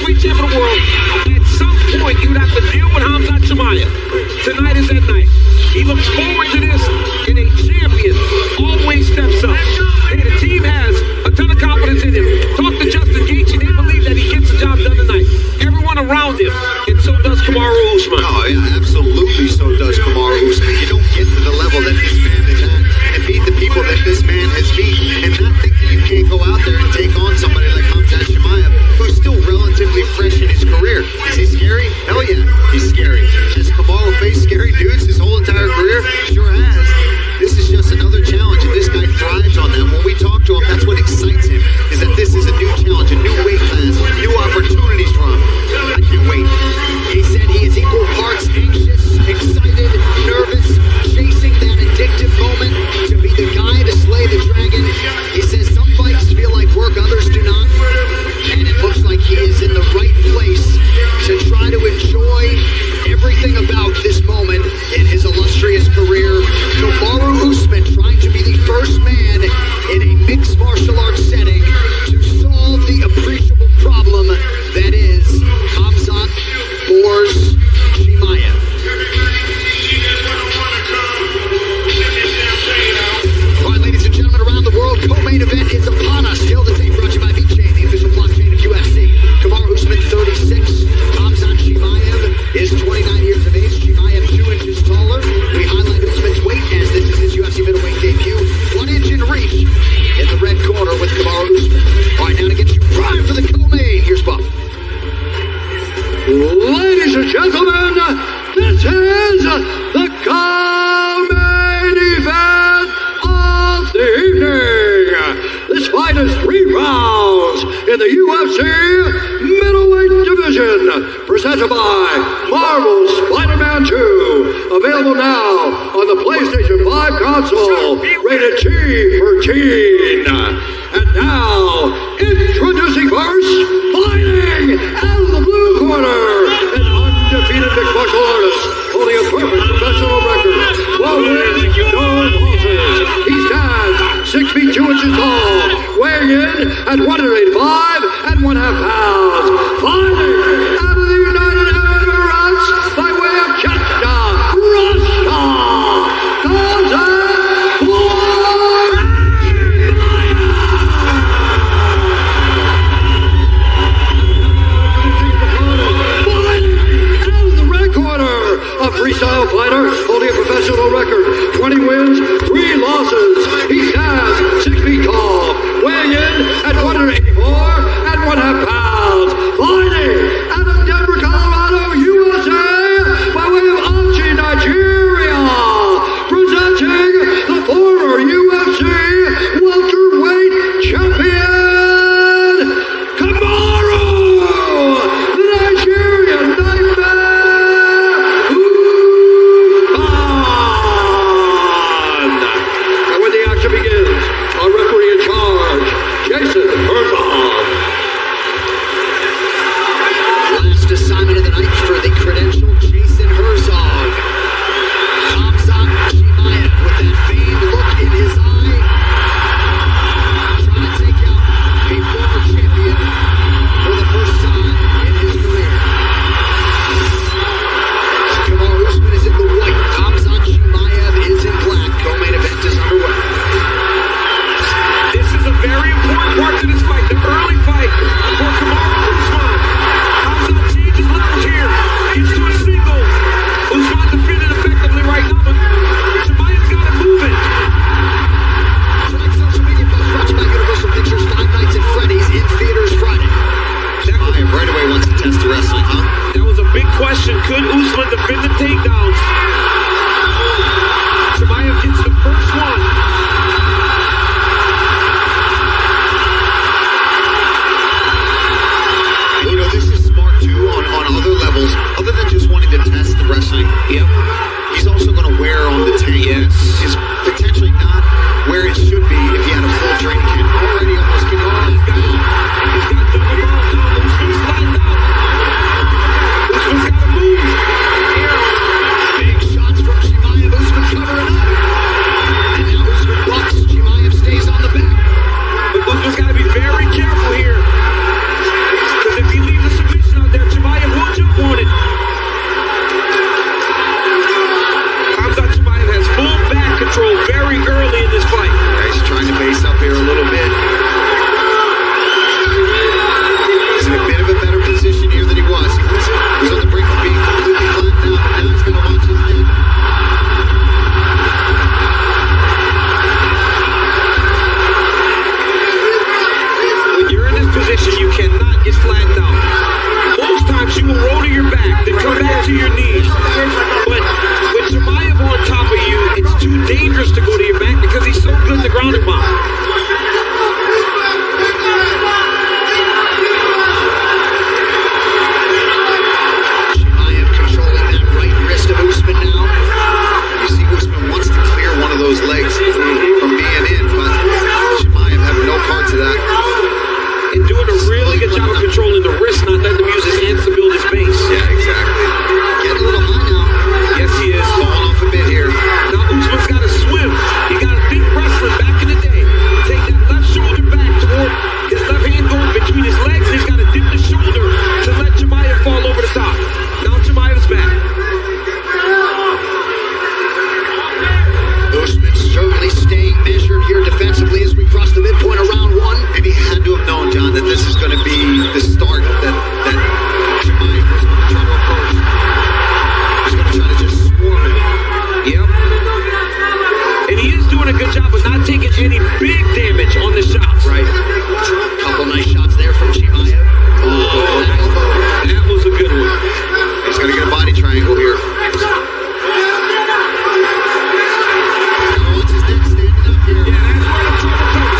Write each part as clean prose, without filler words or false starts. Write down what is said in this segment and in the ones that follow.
heavyweight champion of the world. At some point, you'd have to deal with Khamzat Chimaev. Tonight is that night. He looks forward to this, and a champion always steps up. And the team has a ton of confidence in him. Talk to Justin Gaethje, they believe that he gets the job done tonight. Everyone around him, and so does Kamaru Usman. Oh, yeah, absolutely so does Kamaru Usman. You don't get to the level that this man is at and beat the people that this man has beat and not think that you can't go out there and take on somebody like Khamzat Chimaev, who's still relatively fresh in his career. Is he scary? Hell yeah, he's scary. Has Kamaru faced scary dudes his whole entire career? Sure has. This is just another challenge, and this guy thrives on that. When we talk to him, that's what excites him, is that this is a new challenge, a new weight class, new opportunities for him. I can't wait. He said he is equal parts anxious, excited, nervous, chasing that addictive moment to be the guy to slay the dragon. He says some fights feel like work, others do not. And it looks like he is in the right place to try to enjoy everything about this moment in his illustrious career. Kamaru Usman trying to be the first man in a mixed martial arts setting to solve the appreciable problem that is Khamzat Chimaev. All right, ladies and gentlemen, around the world, co-main event is upon us. Hail the tape brought to you by VeChain, the official blockchain of UFC. Kamaru Usman, 36. Khamzat Chimaev is 29 years of age. Chimaev 2 inches taller. We highlight Usman's weight as this is his UFC middleweight debut. 1 inch in reach in the red corner with Kamaru Usman. All right, now to get you primed for the co-main, here's Bob. Ladies and gentlemen, this is the co-main event of the evening. This fight is 3 rounds in the UFC middleweight division, presented by Marvel Spider-Man 2, available now on the PlayStation 5 console, rated G for teen. And now, introducing first, fighting out of the blue corner, an undefeated mixed martial artist, holding a perfect professional record, 12 wins, no losses. He stands 6 feet 2 inches tall, weighing in at 185 and 1/2 pounds. Fighting out of the United Arab Emirates by way of Jeddah, Russia, Khamzat a freestyle fighter holding a professional record, 20 wins, 3 losses. He stands 6 feet tall, weighing in at 184 and 1/2 pounds. Fighting out of Denver, Colorado, USA, by way of Maçı, Nigeria, presenting the former UFC welterweight champion, Kamaru, the Nigerian Nightmare. Begins. Our referee in charge, Jason Herzog. Last assignment of the night for the credentialed Jason Herzog. Khamzat Chimaev with that famed look in his eye. Trying to take out a former champion for the first time in his career. Kamaru Usman is in the white. Khamzat Chimaev is in black. Co-main event is underway. This is a very important part to this fight, the early fight for Kamaru Usman. Khamzat changes levels here, gets to a single. Usman defended effectively right now, but Chimaev's got to move it. Track social media post brought to you by Universal Pictures, 5 Nights at Freddy's in theaters Friday. Chimaev right away wants to test the wrestling, huh? That was a big question. Could Usman defend the takedowns? Chimaev gets the first one. You know, this is smart too on other levels, other than just wanting to test the wrestling. Yep. He's also going to wear on the tank. Yes. Is potentially not where it should be if he had a full training camp. Already almost getting on. He's got to move out. Now Usman's flattened out. Usman's got to move. Big shots from Chimaev. Usman covering up. And now Usman bucks. Chimaev stays on the back. But Usman's got to be very careful here. Because if he leaves the submission, Really staying measured here defensively as we cross the midpoint of round one. And he had to have known, John, that this is going to be the start that Chimaev was going to try to approach. He's going to try to just swarm him. Yep. And he is doing a good job of not taking any big damage on the shots. Right. Couple nice shots there from Chimaev. Oh, that was a good one. He's going to get a body triangle here. What's his neck standing up here? Yeah, that's where the trouble comes.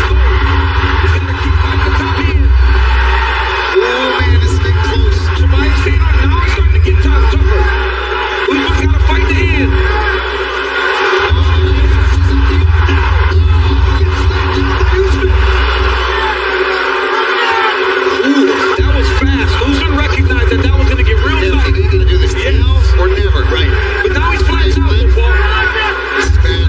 He's got to keep fighting the top end. Oh, man, this is getting close. Chimaev's staying on. Now it's starting to get tougher. Usman's got to fight the end. That was fast. Usman recognized that was going to get real tough. He's going to do this now or never. Right. But now he's flat out, Paul. This is bad.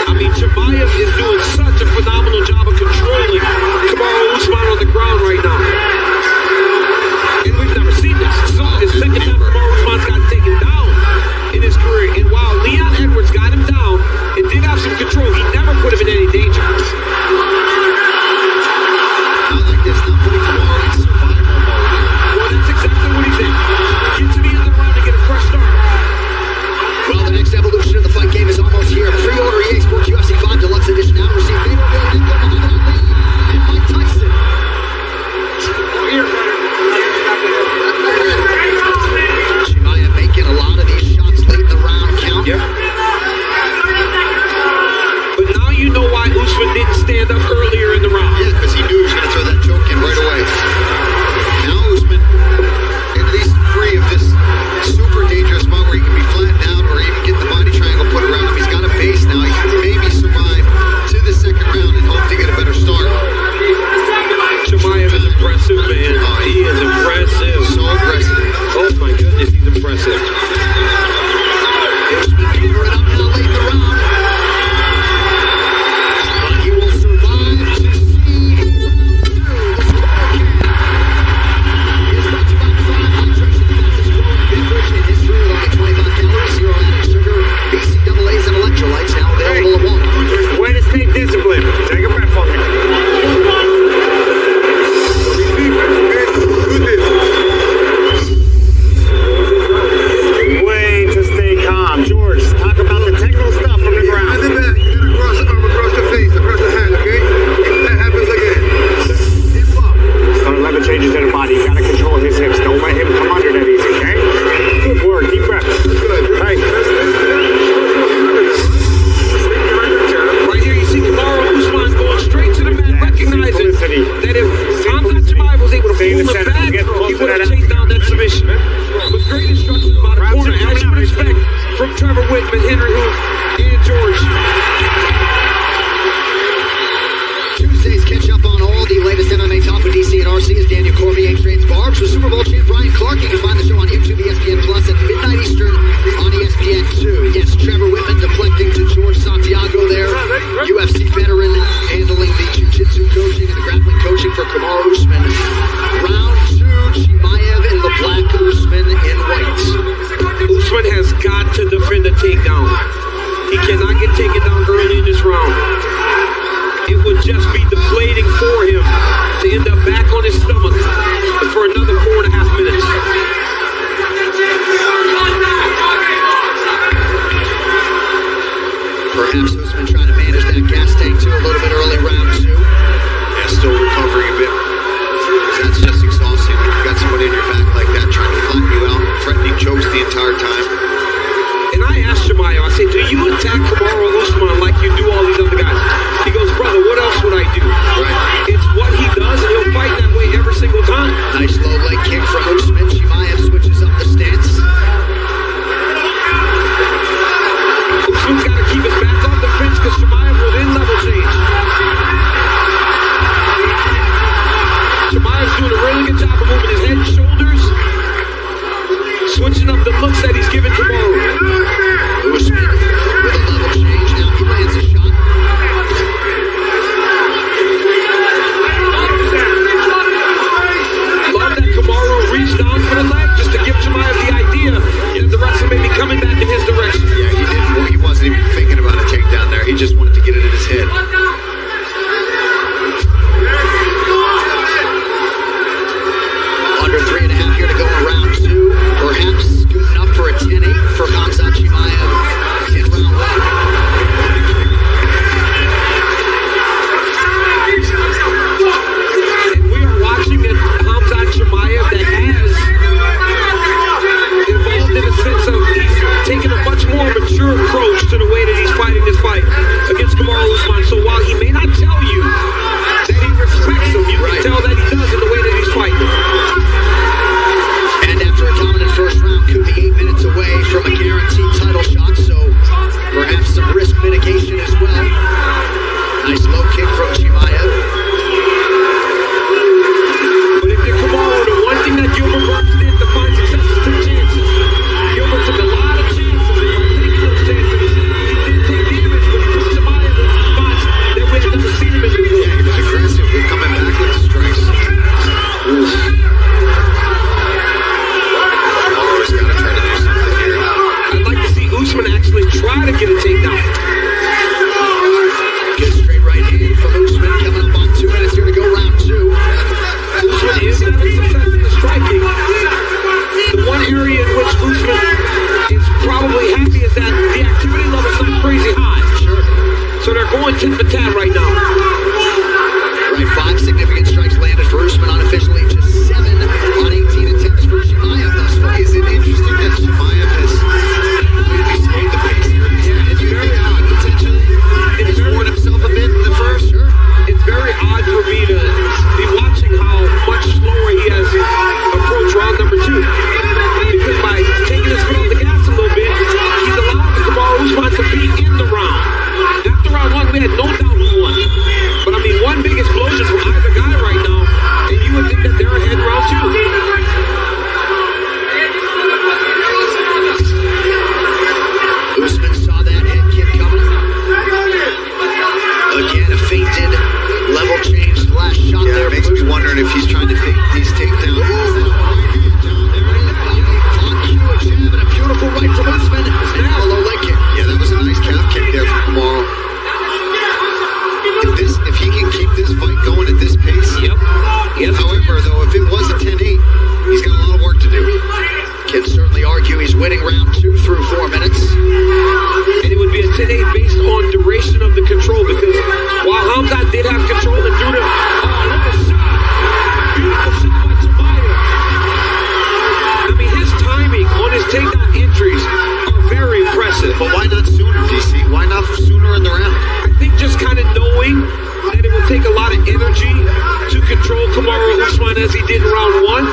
I mean, Chimaev is doing such a phenomenal job of controlling Kamaru Usman on the ground right now. And we've never seen this. So it's the second time Kamaru Usman's got taken down in his career. And while Leon Edwards got him down and did have some control, he never put him in any danger. Not like this. Not putting Kamaru in survival mode. Well, that's exactly what he's in. Get to the end of the round and get a fresh start. Well, the next evolution of the fight game is almost here. Pre-order EA Sports UFC 5 Deluxe Edition now. Receive pay-per-view and Mike Tyson. Chimaev making a lot of these shots late in the round count. Yep. But now you know why Usman didn't stand up earlier in the round. Yeah, because he knew he was going to throw that choke in right away. Now Usman, at least free of this super dangerous spot where he can be flattened out or even get the body triangle put around him. He's got a base now. He can maybe survive to the second round and hope to get a better start. Chimaev is impressive, man. Oh, He is impressive. So aggressive. Oh my goodness, he's impressive. Usman cover it up now late in the round. But he will survive to see round two. Here's brought to you by Five Hydration, the fastest growing beverage in history with only 25 calories, zero added sugar, BCAAs, and electrolytes now available at Walmart. Way to stay disciplined. Take a breath for me. Way to stay calm. George, talk about the technical stuff from the ground. In the back, you gotta cross the arm across the face, across the hand, okay? If that happens again, hip up. Don't let the changes in the body. You gotta control his hips. Don't let him come under that easy, okay? Good work. Deep breath. Good. Hey. Right here, you see Kamaru Usman going straight to the mat, recognizing that if Khamzat Chimaev was able to pull him back, he would have chased down that submission. With great instructions about a corner, as you would expect from Trevor Whitman, Henry Hoof, and George. Tuesdays catch up on all the latest MMA talk with DC and RC as Daniel Cormier trades barbs with Super Bowl champ Brian Clark. You can find the show on YouTube, ESPN Plus at midnight Eastern on ESPN 2. Yes, Trevor Whitman deflecting to George Santiago there. UFC veteran handling the jiu-jitsu coaching and the grappling coaching for Kamaru Usman. Round two, Chimaev in the black, Usman in white. Usman has got to defend the takedown. He cannot get taken down early in this round. It would just be deflating for him to end up back on his stomach for another 4.5 minutes. Perhaps Usman trying to manage that gas tank too a little bit early round two. Yeah, still recovering a bit. That's just exhausting when you've got somebody in your back like that trying to flatten you out, threatening chokes the entire time. And I asked Chimaev, I said, do you attack Kamaru Usman like you do all these other guys? He goes, brother, what else would I do? Right. It's what he does, and he'll fight that way every single time. Nice low leg kick from Usman. Chimaev switches up the stance. Usman's got to keep his back on the fence because Chimaev will then level change. Chimaev's doing a really good job of moving his head and shoulders, switching up the looks that he's giving Kamaru. Usman with a level change. Now he lands a shot. Love that Kamaru reached down for the leg just to give Chimaev the idea that the wrestler may be coming back in his area in which Usman is probably happy is that the activity level's not crazy high. Sure. So they're going tit for tat right now. Right, 5 significant strikes landed for Usman unofficially, just 7 on 18 attempts for Chimaev thus far. Is it interesting that Chimaev has completely slowed the pace here? And you think that potentially has worn himself a bit in the first? Sure. It's very odd for me to be watching how much slower he has approached round number 2. Because by taking his foot off the gas a little bit, he's allowing Kamaru Usman to be in the round. After round 1, we had no doubt who won. But I mean, one big explosion from either guy right now, and you would think that they're ahead in round 2. Usman saw that head kick coming. Again, a feinted level change last shot there. It makes me wondering if he's trying to fake these takedowns. On cue, a jab and a beautiful right from Usman. And now a low leg kick. Yeah, that was a nice calf kick there from Kamaru. If he can keep this fight going at this pace. Yep. However, though, if it was a 10-8, he's got a lot of work to do. Can certainly argue he's winning round 2 through 4 minutes. And it would be a 10-8 based on duration of the control, because while Khamzat did have control and threw the look at shot. Beautiful shot by Chimaev. I mean, his timing on his takedown entries are very impressive. But why not sooner, DC? Why not sooner in the round? I think just kind of knowing that it would take a lot of energy to control Kamaru Usman as he did in round 1.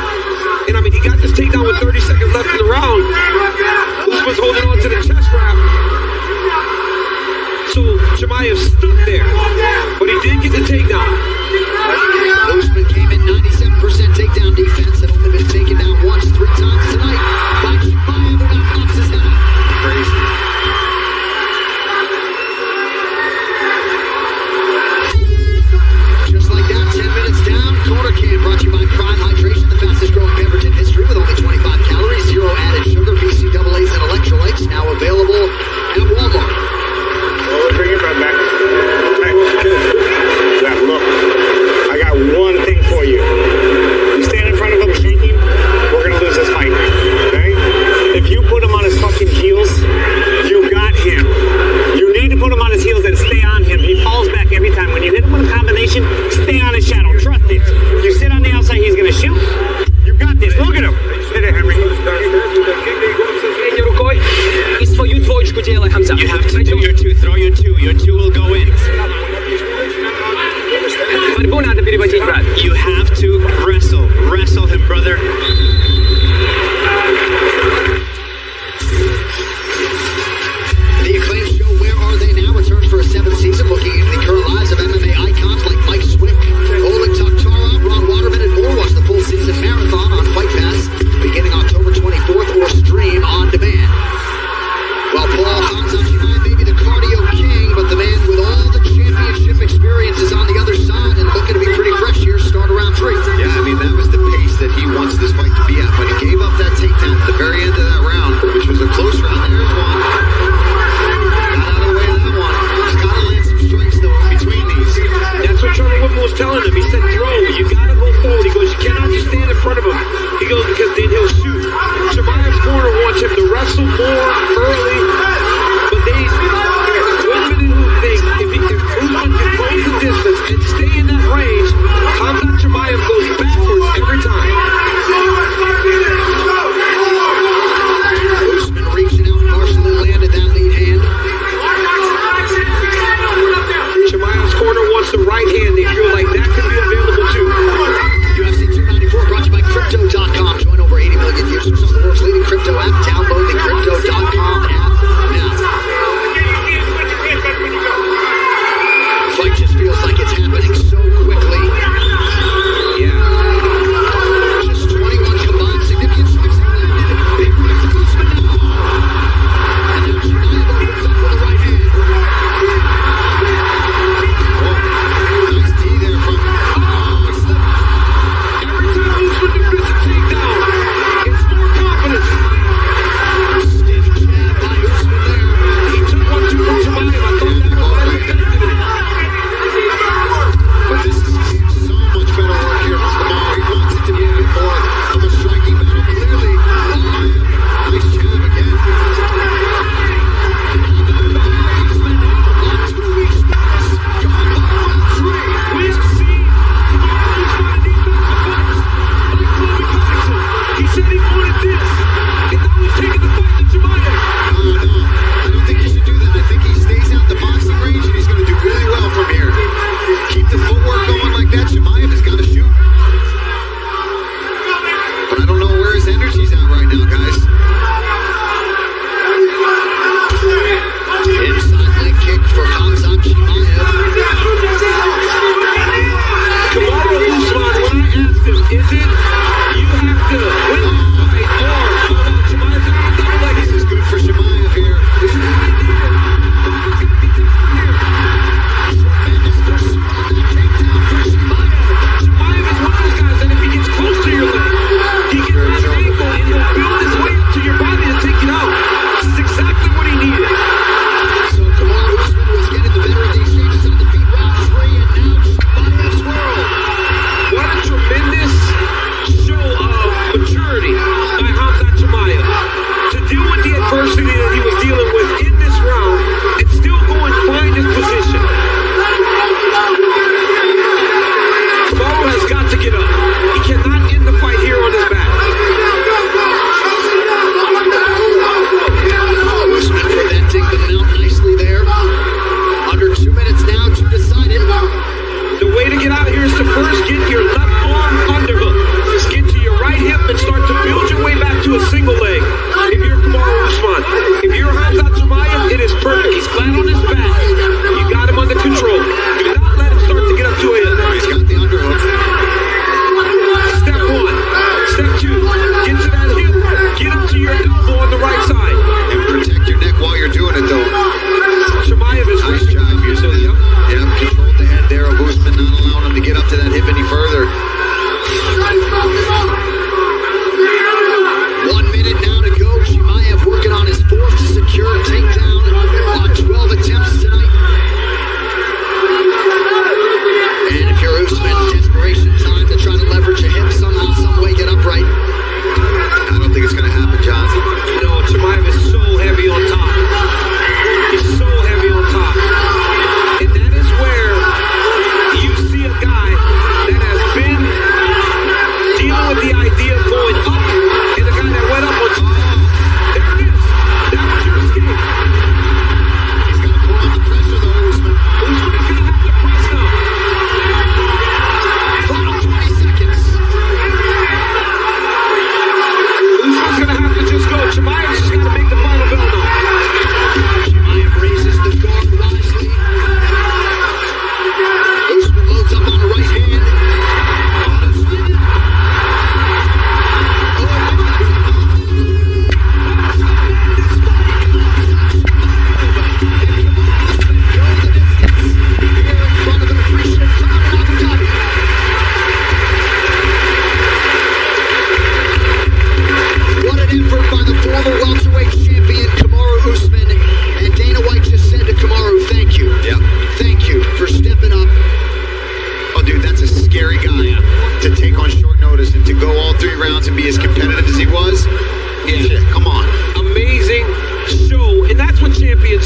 And I mean, he got this takedown with 30 seconds left in the round. Usman's holding on to the chest wrap. So Chimaev stuck there, but he did get the takedown. Usman came in 97% takedown defense and only been taken down once, 3 times tonight by Chimaev, who now pops his head up. Crazy. Just like that, 10 minutes down. Corner Can brought to you by Prime Hydration, the fastest growing beverage in history with only 25 calories, 0 added sugar, BCAAs, and electrolytes. Now available at Walmart. Well, let's bring it right back. Now, look, I got one thing for you. You stand in front of a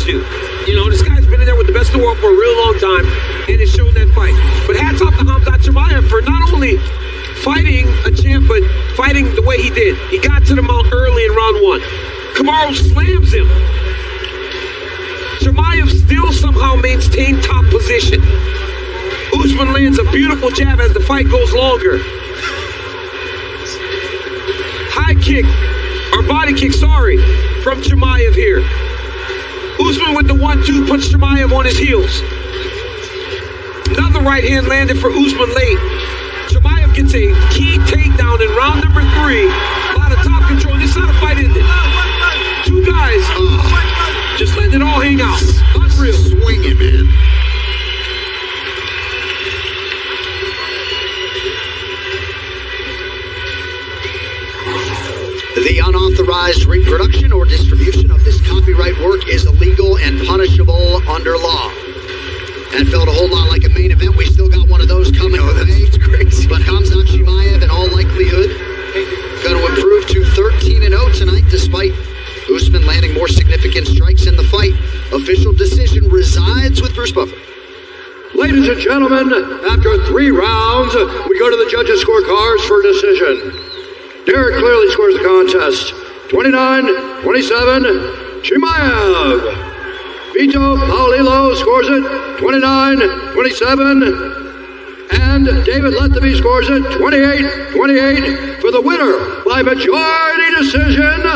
against you. You know, this guy's been in there with the best in the world for a real long time, and it's shown that fight. But hats off to Khamzat Chimaev for not only fighting a champ, but fighting the way he did. He got to the mount early in round 1. Kamaru slams him. Chimaev still somehow maintained top position. Usman lands a beautiful jab as the fight goes longer. High kick, or body kick, sorry, from Chimaev here. Usman with the 1-2 puts Chimaev on his heels. Another right hand landed for Usman late. Chimaev gets a key takedown in round number 3. A lot of top control. This is how the fight ended. Two guys just letting it all hang out. Unreal. Swinging, man. The unauthorized reproduction or distribution of this copyright work is illegal and punishable under law. That felt a whole lot like a main event. We still got one of those coming away. crazy. But Khamzat Chimaev, in all likelihood, going to improve to 13-0 tonight, despite Usman landing more significant strikes in the fight. Official decision resides with Bruce Buffer. Ladies and gentlemen, after 3 rounds, we go to the judges' scorecards for decision. Derek clearly scores the contest. 29-27, Chimaev. Vito Paolillo scores it, 29-27. And David Lethaby scores it, 28-28 for the winner by majority decision.